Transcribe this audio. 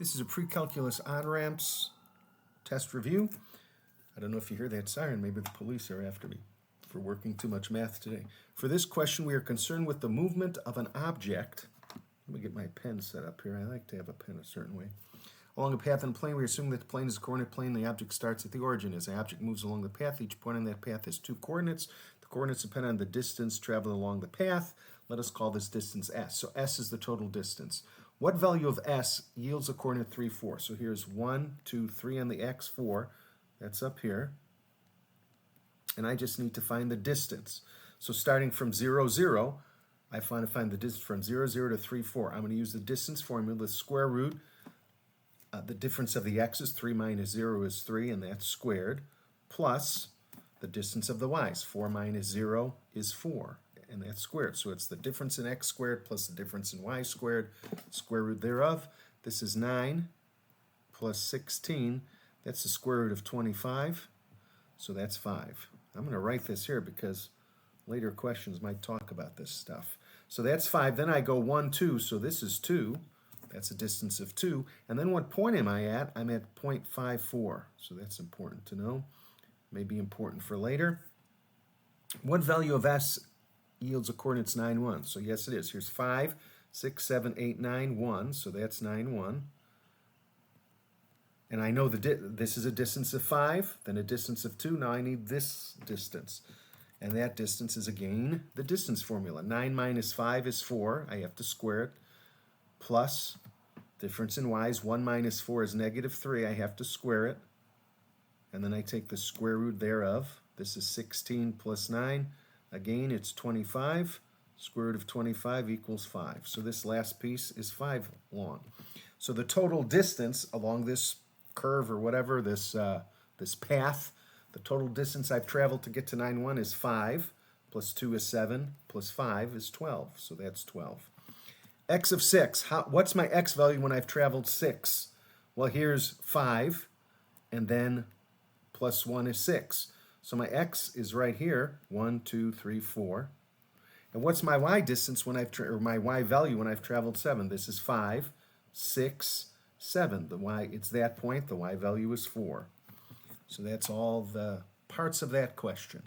This is a pre-calculus Onramps test review. I don't know if you hear that siren. Maybe the police are after me for working too much math today. For this question, we are concerned with the movement of an object. Let me get my pen set up here. I like to have a pen a certain way. Along a path and plane, we assume that the plane is a coordinate plane. The object starts at the origin. As the object moves along the path, each point on that path has two coordinates. The coordinates depend on the distance traveled along the path. Let us call this distance s. So s is the total distance. What value of s yields a coordinate 3, 4? So here's 1, 2, 3 on the x, 4. That's up here. And I just need to find the distance. So starting from 0, 0, I want to find the distance from 0, 0 to 3, 4. I'm going to use the distance formula, the square root. The difference of the x's, 3 minus 0 is 3, and that's squared, plus the distance of the y's. 4 minus 0 is 4, and that's squared. So it's the difference in x squared plus the difference in y squared, square root thereof. This is 9 plus 16. That's the square root of 25, so that's 5. I'm going to write this here because later questions might talk about this stuff. So that's 5. Then I go 1, 2, so this is 2. That's a distance of 2. And then what point am I at? I'm at 0.54. So that's important to know. May be important for later. What value of s yields a coordinates 9, 1? So yes, it is. Here's 5, 6, 7, 8, 9, 1. So that's 9, 1. And I know this is a distance of 5, then a distance of 2. Now I need this distance. And that distance is, again, the distance formula. 9 minus 5 is 4. I have to square it. Plus difference in y's, 1 minus 4 is negative 3. I have to square it. And then I take the square root thereof. This is 16 plus 9. Again, it's 25. Square root of 25 equals 5. So this last piece is 5 long. So the total distance along this curve or whatever, this path, the total distance I've traveled to get to 9, 1 is 5. Plus 2 is 7. Plus 5 is 12. So that's 12. X of 6. What's my x value when I've traveled 6? Well, here's 5, and then plus 1 is 6. So my x is right here, 1, 2, 3, 4. And what's my y distance when or my y value when I've traveled 7? This is 5, 6, 7. The y, it's that point. The y value is 4. So that's all the parts of that question.